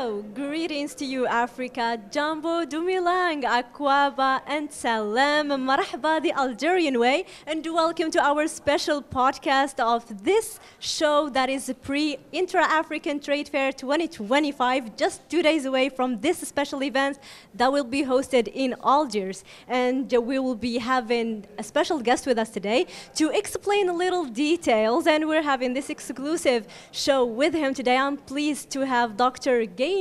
Hello, greetings to you, Africa. Jambo, Dumilang, Akwaba, and Salam, Marhaba, the Algerian way, and welcome to our special podcast of this show that is Pre-Intra-African Trade Fair 2025, just 2 days away from this special event that will be hosted in Algiers. And we will be having a special guest with us today to explain a little details, and we're having this exclusive show with him today. I'm pleased to have Dr. Gainmore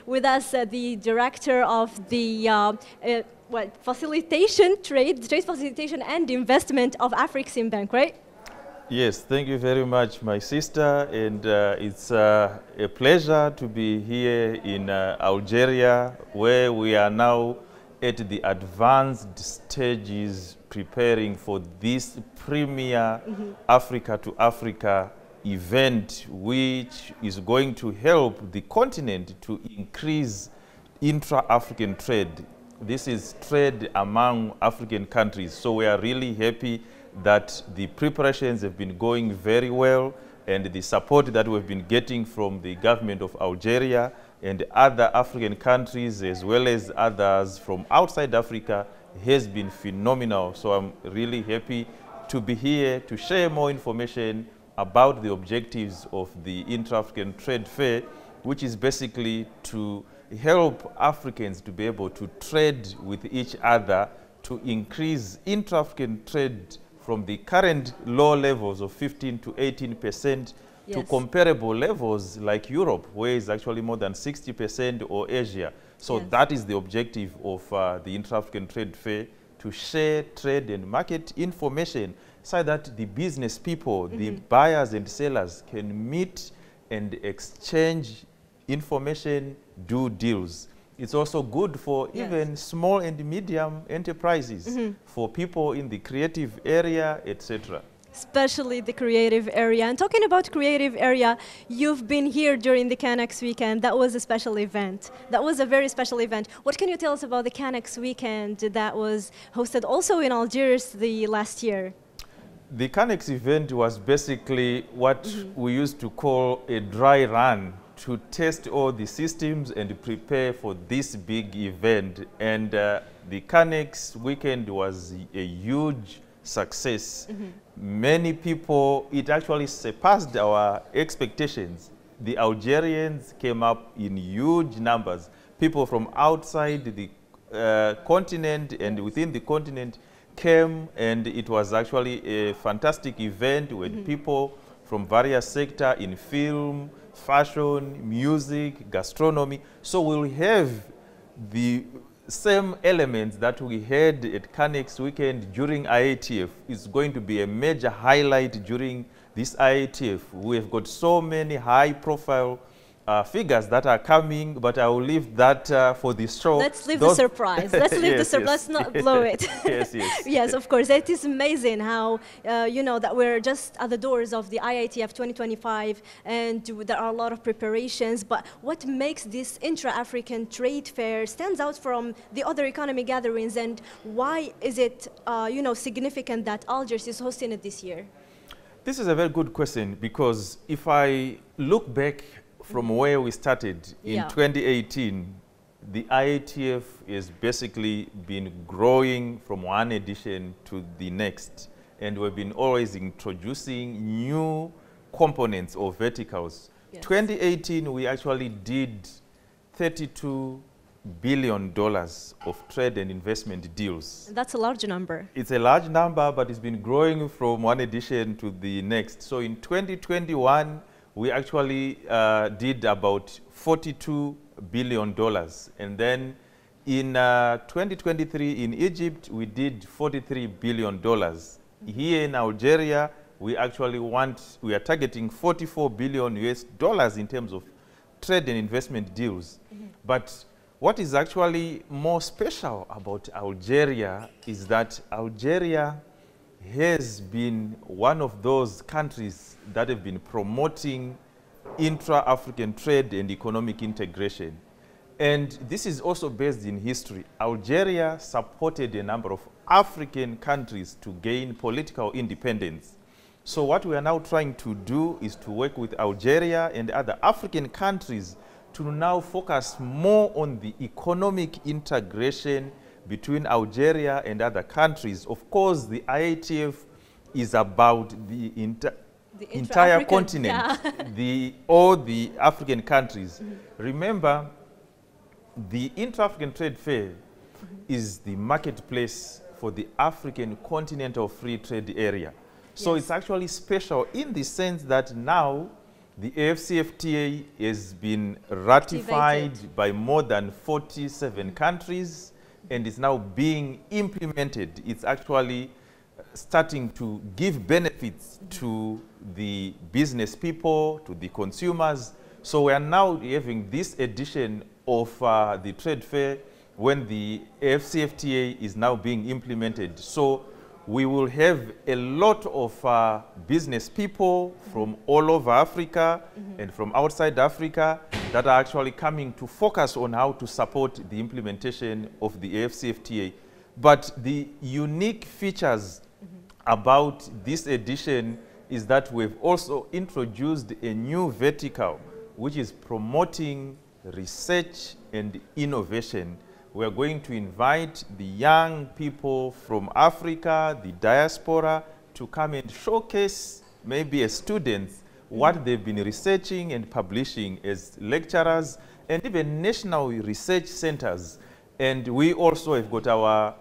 with us, the director of the Facilitation, Trade Facilitation and Investment of Afreximbank, right? Yes, thank you very much, my sister, and it's a pleasure to be here in Algeria, where we are now at the advanced stages preparing for this premier Africa to Africa event, which is going to help the continent to increase intra-African trade. This is trade among African countries, so we are really happy that the preparations have been going very well, and the support that we've been getting from the government of Algeria and other African countries, as well as others from outside Africa, has been phenomenal. So I'm really happy to be here to share more information about the objectives of the Intra-African Trade Fair, which is basically to help Africans to be able to trade with each other to increase intra-African trade from the current low levels of 15 to 18% to comparable levels like Europe, where it's actually more than 60%, or Asia. So that is the objective of the Intra-African Trade Fair, to share trade and market information so that the business people, the buyers and sellers, can meet and exchange information, do deals. It's also good for even small and medium enterprises, for people in the creative area, etc. Especially the creative area. And talking about creative area, you've been here during the Canex weekend. That was a special event. That was a very special event. What can you tell us about the Canex weekend that was hosted also in Algiers the last year? The Canex event was basically what we used to call a dry run, to test all the systems and prepare for this big event. And the Canex weekend was a huge success. Many people, it actually surpassed our expectations. The Algerians came up in huge numbers. People from outside the continent and within the continent came, and it was actually a fantastic event with people from various sectors in film, fashion, music, gastronomy. So we'll have the same elements that we had at Canex weekend during IATF. It's going to be a major highlight during this IATF. We have got so many high-profile figures that are coming, but I will leave that for the show. Let's leave the surprise. Let's leave the surprise. Let's not blow it. Yes, of course. It is amazing how, you know, that we're just at the doors of the IATF 2025, and there are a lot of preparations. But what makes this Intra-African Trade Fair stands out from the other economy gatherings, and why is it, you know, significant that Algiers is hosting it this year? This is a very good question, because if I look back from where we started in 2018, the IATF has basically been growing from one edition to the next. And we've been always introducing new components or verticals. 2018, we actually did $32 billion of trade and investment deals. That's a large number. It's a large number, but it's been growing from one edition to the next. So in 2021, we actually did about $42 billion. And then in 2023 in Egypt, we did $43 billion. Here in Algeria, we actually we are targeting $44 billion US in terms of trade and investment deals. But what is actually more special about Algeria is that Algeria has been one of those countries that have been promoting intra-African trade and economic integration. And this is also based in history. Algeria supported a number of African countries to gain political independence. So what we are now trying to do is to work with Algeria and other African countries to now focus more on the economic integration between Algeria and other countries. Of course, the IATF is about the entire continent, yeah. all the African countries. Remember, the Intra-African Trade Fair is the marketplace for the African Continental Free Trade Area. So it's actually special in the sense that now the AFCFTA has been ratified by more than 47 countries and is now being implemented. It's actually starting to give benefits to the business people, to the consumers. So we are now having this edition of the trade fair when the AFCFTA is now being implemented. So we will have a lot of business people from all over Africa and from outside Africa that are actually coming to focus on how to support the implementation of the AFCFTA. But the unique features about this edition is that we've also introduced a new vertical, which is promoting research and innovation. We're going to invite the young people from Africa, the diaspora, to come and showcase, maybe as students, what they've been researching and publishing as lecturers, and even national research centers. And we also have got our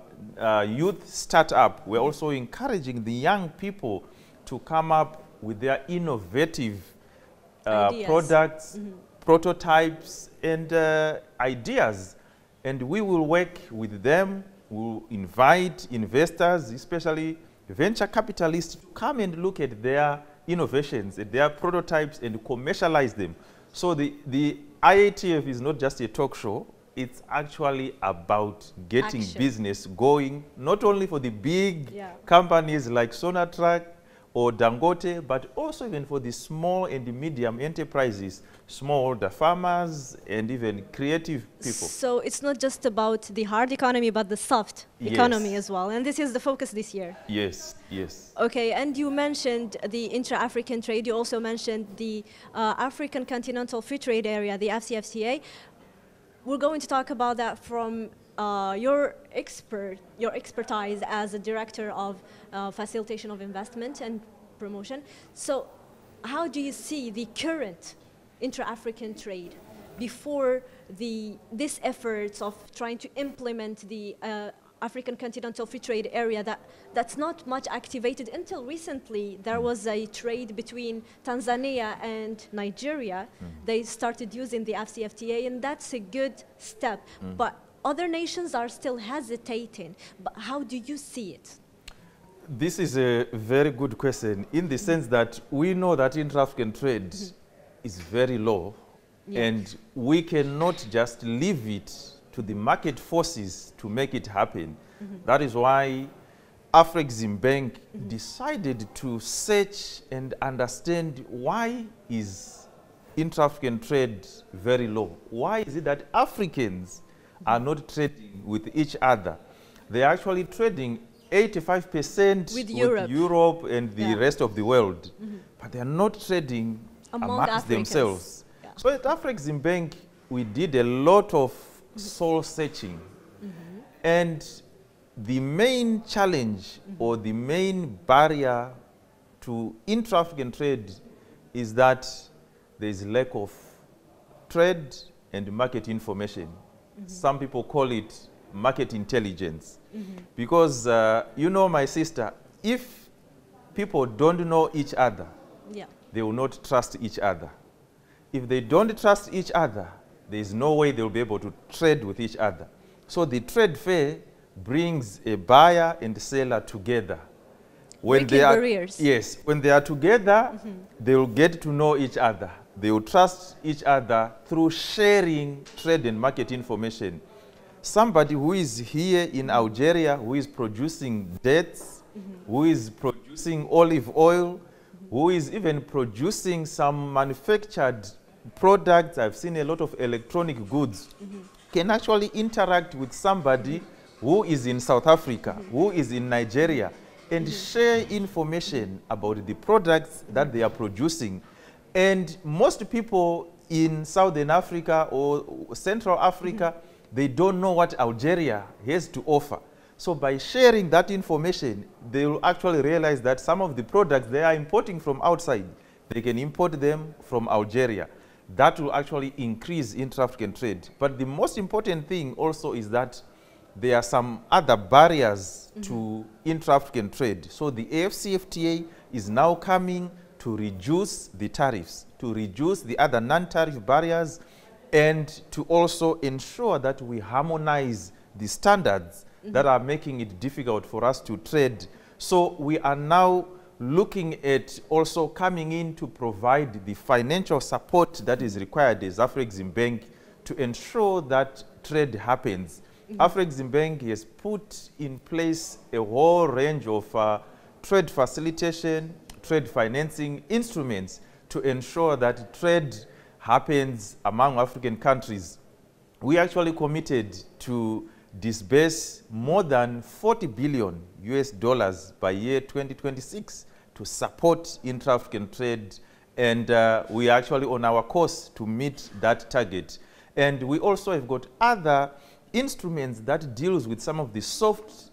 youth startup. We're also encouraging the young people to come up with their innovative products, prototypes, and ideas. And we will work with them. We'll invite investors, especially venture capitalists, to come and look at their innovations, at their prototypes, and commercialize them. So the IATF is not just a talk show. It's actually about getting business going, not only for the big companies like Sonatrach or Dangote, but also even for the small and the medium enterprises, smallholder farmers, and even creative people. So it's not just about the hard economy, but the soft economy as well. And this is the focus this year. Yes, yes. Okay, and you mentioned the intra-African trade. You also mentioned the African Continental Free Trade Area, the AFCFTA. We're going to talk about that from your expertise as a director of facilitation of investment and promotion. So how do you see the current intra-African trade before these efforts of trying to implement the African Continental Free Trade Area that's not much activated until recently? There was a trade between Tanzania and Nigeria. They started using the AFCFTA, and that's a good step. But other nations are still hesitating. But how do you see it? This is a very good question in the sense that we know that intra-African trade is very low, and we cannot just leave it to the market forces to make it happen. That is why Afreximbank decided to search and understand why is intra-African trade very low. Why is it that Africans are not trading with each other? They're actually trading 85% with Europe and the rest of the world, but they're not trading amongst themselves. So at Afreximbank, we did a lot of soul searching, and the main challenge or the main barrier to intra-African trade is that there is lack of trade and market information. Some people call it market intelligence. Because, you know, my sister, if people don't know each other, they will not trust each other. If they don't trust each other, there is no way they'll be able to trade with each other. So the trade fair brings a buyer and seller together. When they are, yes, when they are together, they will get to know each other. They will trust each other through sharing trade and market information. Somebody who is here in Algeria, who is producing dates, who is producing olive oil, who is even producing some manufactured products, I've seen a lot of electronic goods, can actually interact with somebody who is in South Africa, who is in Nigeria, and share information about the products that they are producing. And most people in Southern Africa or Central Africa, they don't know what Algeria has to offer. So by sharing that information, they will actually realize that some of the products they are importing from outside, they can import them from Algeria. That will actually increase intra-African trade. But the most important thing also is that there are some other barriers to intra-African trade. So the AFCFTA is now coming to reduce the tariffs, to reduce the other non-tariff barriers, and to also ensure that we harmonize the standards that are making it difficult for us to trade. So we are now looking at also coming in to provide the financial support that is required as Afreximbank to ensure that trade happens. Afreximbank has put in place a whole range of trade facilitation, trade financing instruments to ensure that trade happens among African countries. We actually committed to disburse more than 40 billion US dollars by year 2026 to support intra-African trade, and we are actually on our course to meet that target. And we also have got other instruments that deals with some of the soft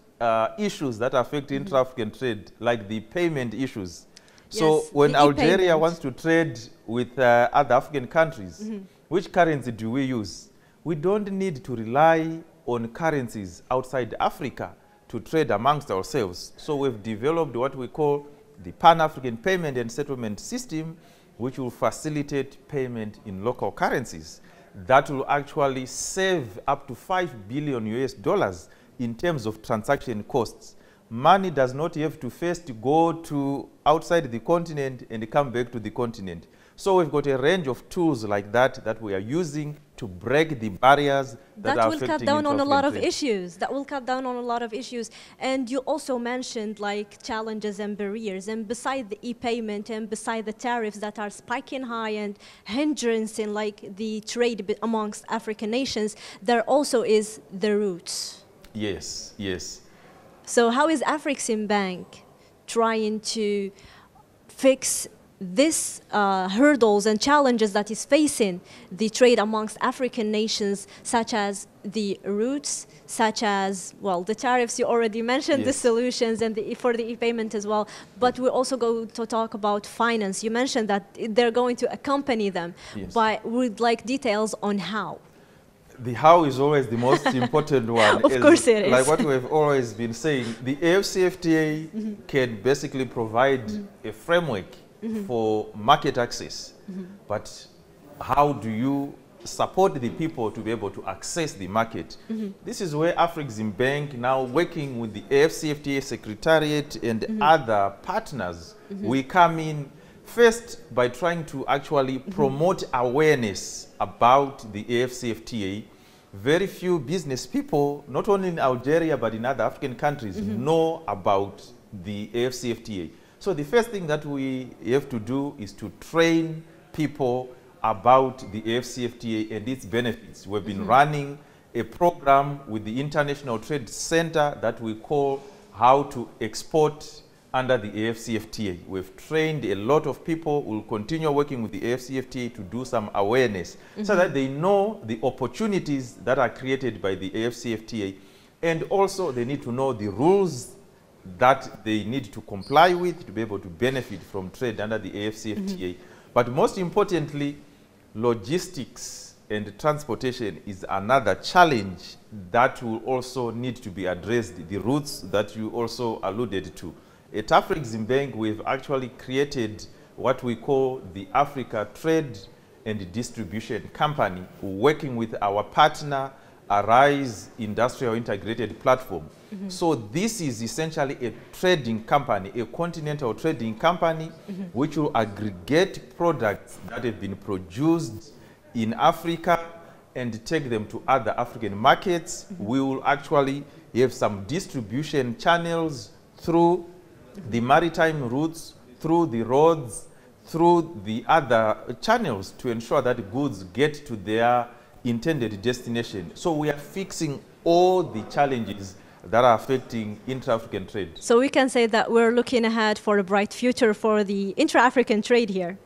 issues that affect intra-African trade, like the payment issues. So yes, when Algeria wants to trade with other African countries, which currency do we use? We don't need to rely on currencies outside Africa to trade amongst ourselves. So we've developed what we call the Pan-African Payment and Settlement System, which will facilitate payment in local currencies. That will actually save up to 5 billion US dollars in terms of transaction costs. Money does not have to first go to outside the continent and come back to the continent. So we've got a range of tools like that we are using to break the barriers that are affecting will cut down on a lot of trade. issues. That will cut down on a lot of issues. And you also mentioned like challenges and barriers. And beside the e-payment and beside the tariffs that are spiking high and hindering like the trade amongst African nations, there also is the roots. Yes, yes. So how is Afreximbank trying to fix these hurdles and challenges that is facing the trade amongst African nations, such as the routes, such as, well, the tariffs you already mentioned, yes, the solutions, and for the e-payment as well. But we also go to talk about finance. You mentioned that they're going to accompany them, yes, but we'd like details on how. The how is always the most important one. Of course it is. Like what we've always been saying, the AFCFTA can basically provide a framework for market access. But how do you support the people to be able to access the market? This is where Afreximbank, now working with the AFCFTA Secretariat and other partners, we come in first by trying to actually promote awareness about the AFCFTA. Very few business people, not only in Algeria but in other African countries, know about the AFCFTA. So the first thing that we have to do is to train people about the AFCFTA and its benefits. We've been running a program with the International Trade Center that we call How to Export under the AFCFTA. We've trained a lot of people. We'll continue working with the AFCFTA to do some awareness so that they know the opportunities that are created by the AFCFTA, and also they need to know the rules that they need to comply with to be able to benefit from trade under the AFCFTA. But most importantly, logistics and transportation is another challenge that will also need to be addressed, the routes that you also alluded to. At Afreximbank, we've actually created what we call the Africa Trade and Distribution Company, working with our partner, Arise Industrial Integrated Platform. So this is essentially a trading company, a continental trading company, which will aggregate products that have been produced in Africa and take them to other African markets. We will actually have some distribution channels through the maritime routes, through the roads, through the other channels to ensure that goods get to their intended destination. So we are fixing all the challenges that are affecting intra-African trade. So we can say that we're looking ahead for a bright future for the intra-African trade here.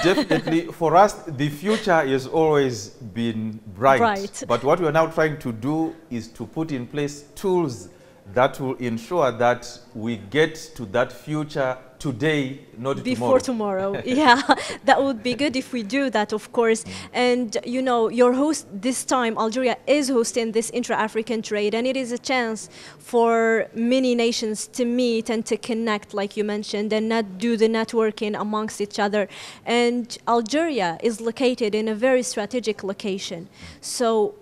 Definitely, for us, the future has always been bright. But what we are now trying to do is to put in place tools that will ensure that we get to that future today, not before tomorrow. Yeah, that would be good if we do that, of course. And you know, your host this time, Algeria is hosting this Intra-African Trade, and it is a chance for many nations to meet and to connect, like you mentioned, and not do the networking amongst each other. And Algeria is located in a very strategic location. So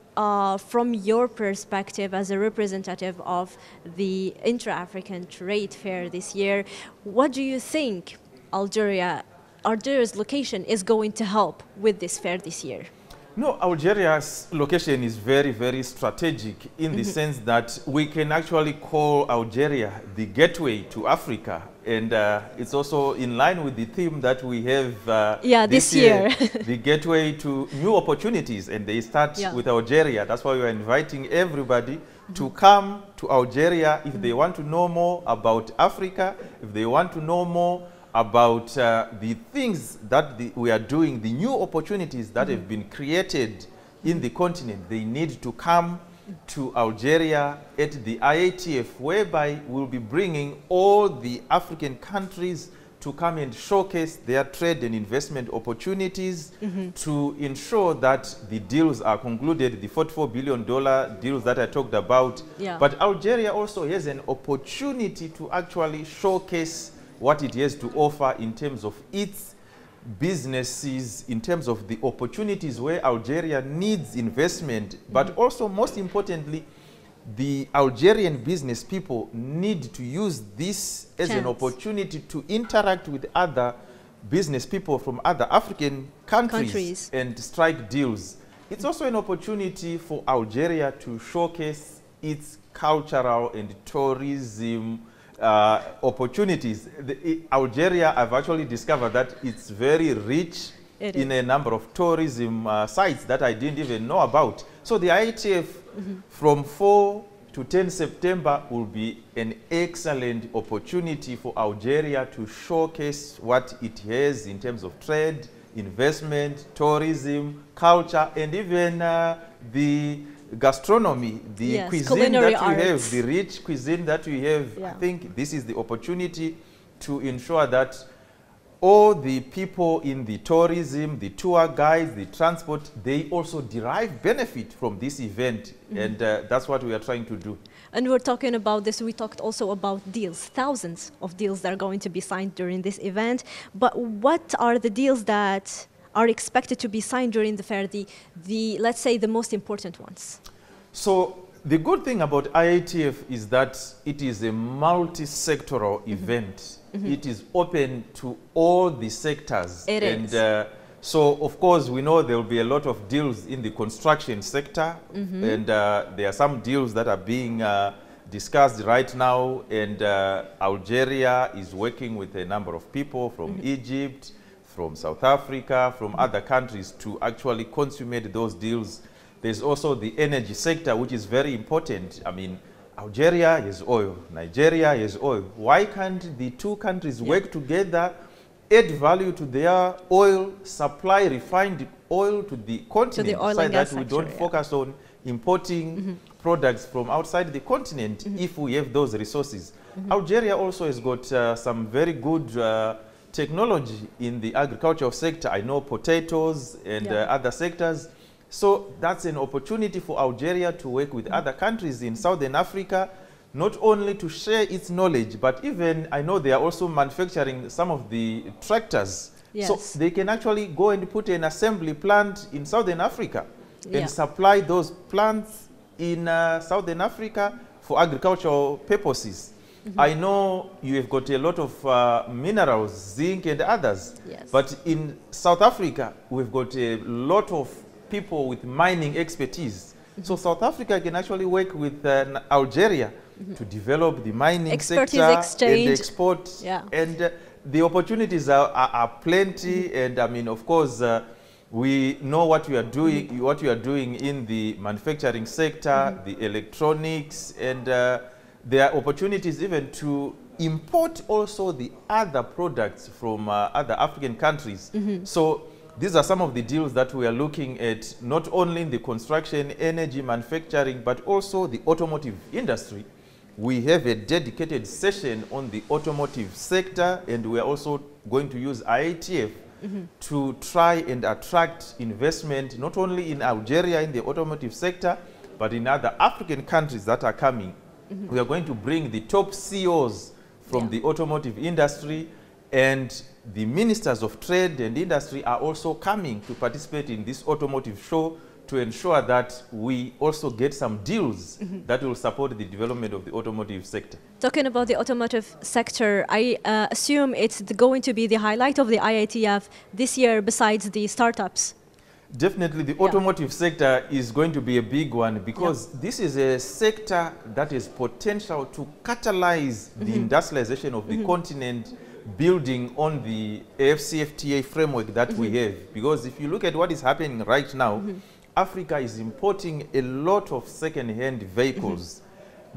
from your perspective as a representative of the Intra-African Trade Fair this year, what do you think Algeria's location is going to help with this fair this year? No, Algeria's location is very, very strategic in the sense that we can actually call Algeria the gateway to Africa. And it's also in line with the theme that we have this year. The gateway to new opportunities. And they start with Algeria. That's why we are inviting everybody to come to Algeria if they want to know more about Africa, if they want to know more about the things that we are doing, the new opportunities that have been created in the continent. They need to come to Algeria at the IATF, whereby we'll be bringing all the African countries to come and showcase their trade and investment opportunities to ensure that the deals are concluded, the $44 billion deals that I talked about. But Algeria also has an opportunity to actually showcase what it has to offer in terms of its businesses, in terms of the opportunities where Algeria needs investment, but also most importantly, the Algerian business people need to use this as an opportunity to interact with other business people from other African countries and strike deals. It's also an opportunity for Algeria to showcase its cultural and tourism opportunities. Algeria, I've actually discovered that it's very rich in a number of tourism sites that I didn't even know about. So the IATF from 4 to 10 September will be an excellent opportunity for Algeria to showcase what it has in terms of trade, investment, tourism, culture, and even the gastronomy, the cuisine that we have, the rich cuisine that we have. I think this is the opportunity to ensure that all the people in the tourism, the tour guides, the transport, they also derive benefit from this event. And that's what we are trying to do. And we're talking about this, we talked also about deals, thousands of deals that are going to be signed during this event. But what are the deals that are expected to be signed during the fair, let's say the most important ones? So the good thing about IATF is that it is a multi-sectoral event. It is open to all the sectors. It is. So of course we know there will be a lot of deals in the construction sector, and there are some deals that are being discussed right now, and Algeria is working with a number of people from Egypt, from South Africa, from other countries to actually consummate those deals. There's also the energy sector, which is very important. I mean, Algeria has oil, Nigeria has oil. Why can't the two countries work together, add value to their oil, supply refined oil to the continent, so that we don't focus on importing products from outside the continent if we have those resources? Algeria also has got some very good technology in the agricultural sector. I know potatoes and other sectors. So that's an opportunity for Algeria to work with other countries in Southern Africa, not only to share its knowledge, but even I know they are also manufacturing some of the tractors. So they can actually go and put an assembly plant in Southern Africa and supply those plants in Southern Africa for agricultural purposes. I know you have got a lot of minerals, zinc and others, but in South Africa, we've got a lot of people with mining expertise. So South Africa can actually work with Algeria to develop the mining sector and export. And the opportunities are plenty. And I mean, of course, we know what you are doing, in the manufacturing sector, the electronics, and there are opportunities even to import also the other products from other African countries. So these are some of the deals that we are looking at, not only in the construction, energy, manufacturing, but also the automotive industry. We have a dedicated session on the automotive sector, and we are also going to use IATF to try and attract investment, not only in Algeria in the automotive sector, but in other African countries that are coming. We are going to bring the top CEOs from the automotive industry, and the ministers of trade and industry are also coming to participate in this automotive show to ensure that we also get some deals that will support the development of the automotive sector. Talking about the automotive sector, I assume it's going to be the highlight of the IATF this year besides the startups. Definitely the automotive sector is going to be a big one, because this is a sector that has potential to catalyze the industrialization of the continent, building on the AFCFTA framework that we have. Because if you look at what is happening right now, Africa is importing a lot of second-hand vehicles,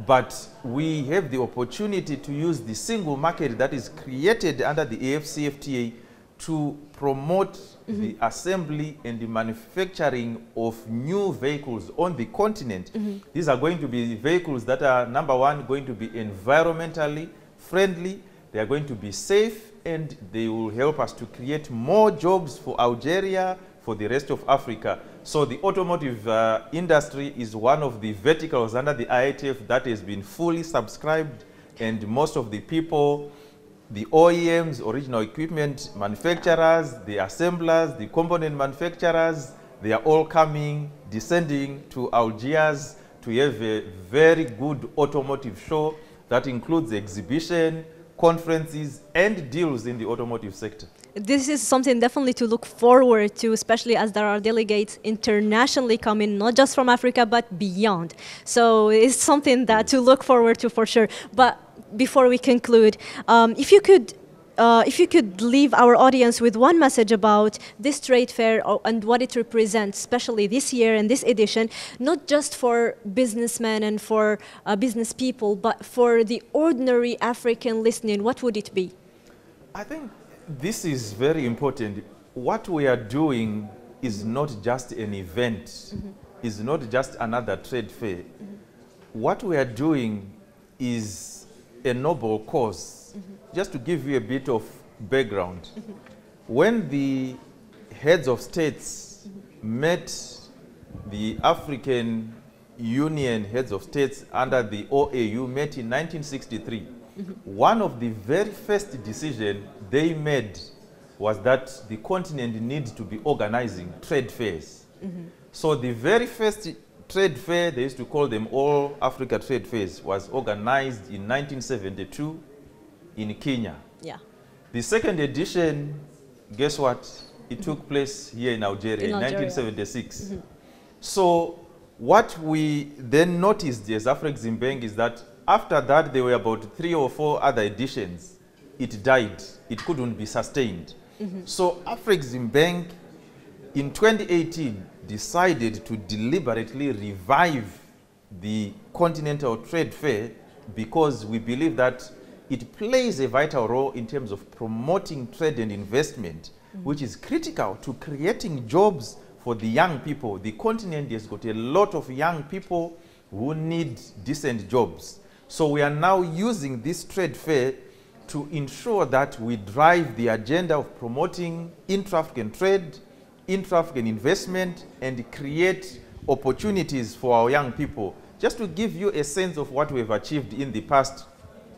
but we have the opportunity to use the single market that is created under the AFCFTA to promote the assembly and the manufacturing of new vehicles on the continent. These are going to be vehicles that are, number one, going to be environmentally friendly, they are going to be safe, and they will help us to create more jobs for Algeria, for the rest of Africa. So the automotive industry is one of the verticals under the IATF that has been fully subscribed, and most of the people, the OEMs, original equipment manufacturers, the assemblers, the component manufacturers, they are all coming, descending to Algiers to have a very good automotive show that includes exhibition, conferences, and deals in the automotive sector. This is something definitely to look forward to, especially as there are delegates internationally coming, not just from Africa, but beyond. So it's something that to look forward to for sure. But before we conclude, if you could leave our audience with one message about this trade fair and what it represents, especially this year and this edition, not just for businessmen and for business people, but for the ordinary African listening, what would it be? I think this is very important. What we are doing is not just an event, is not just another trade fair. What we are doing is a noble cause. Just to give you a bit of background, when the heads of states met the African Union heads of states under the OAU met in 1963, one of the very first decisions they made was that the continent needs to be organizing trade fairs. So the very first trade fair, they used to call them All Africa Trade Fairs, was organized in 1972 in Kenya. Yeah. The second edition, guess what? It took place here in Algeria in 1976. So what we then noticed as Afreximbank is that after that, there were about 3 or 4 other editions. It died. It couldn't be sustained. So Afreximbank in 2018 decided to deliberately revive the Continental Trade Fair, because we believe that it plays a vital role in terms of promoting trade and investment, which is critical to creating jobs for the young people. The continent has got a lot of young people who need decent jobs. So we are now using this trade fair to ensure that we drive the agenda of promoting intra-African trade, intra-African investment, and create opportunities for our young people. Just to give you a sense of what we've achieved in the past,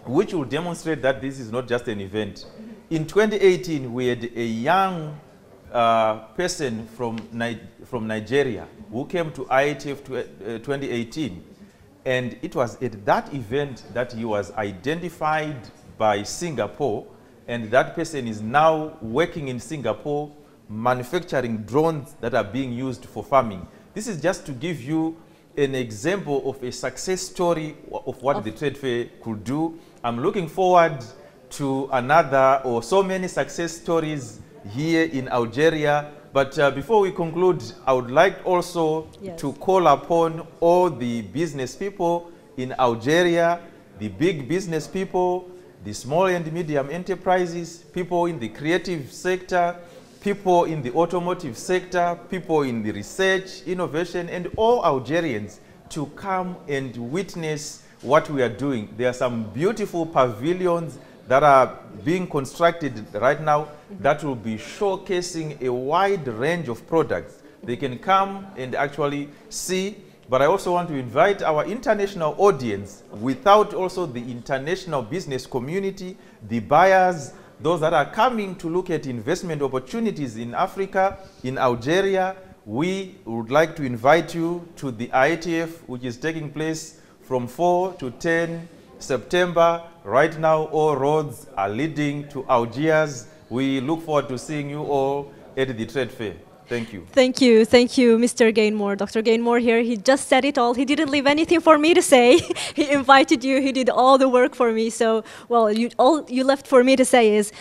which will demonstrate that this is not just an event. In 2018, we had a young person from Nigeria who came to IATF 2018. And it was at that event that he was identified by Singapore, and that person is now working in Singapore, manufacturing drones that are being used for farming. This is just to give you an example of a success story of what the trade fair could do. I'm looking forward to another or so many success stories here in Algeria. But before we conclude, I would like also to call upon all the business people in Algeria, the big business people, the small and medium enterprises, people in the creative sector, people in the automotive sector, people in the research, innovation, and all Algerians to come and witness what we are doing. There are some beautiful pavilions that are being constructed right now that will be showcasing a wide range of products. They can come and actually see, but I also want to invite our international audience, without also the international business community, the buyers, those that are coming to look at investment opportunities in Africa, in Algeria. We would like to invite you to the IATF, which is taking place from 4 to 10 September. Right now, all roads are leading to Algiers. We look forward to seeing you all at the trade fair. Thank you. Thank you, Mr. Gainmore. Dr. Gainmore here, he just said it all. He didn't leave anything for me to say. He invited you, he did all the work for me. So, well, all you left for me to say is,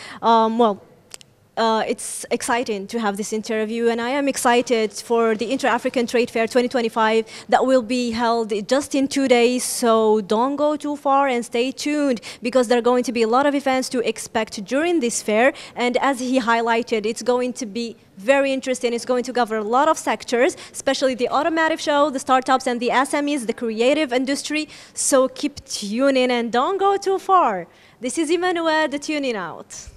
it's exciting to have this interview, and I am excited for the Intra-African Trade Fair 2025 that will be held just in 2 days. So don't go too far and stay tuned, because there are going to be a lot of events to expect during this fair. And as he highlighted, it's going to be very interesting. It's going to cover a lot of sectors, especially the automotive show, the startups and the SMEs, the creative industry. So keep tuning and don't go too far. This is Emmanuel, the Tuning Out.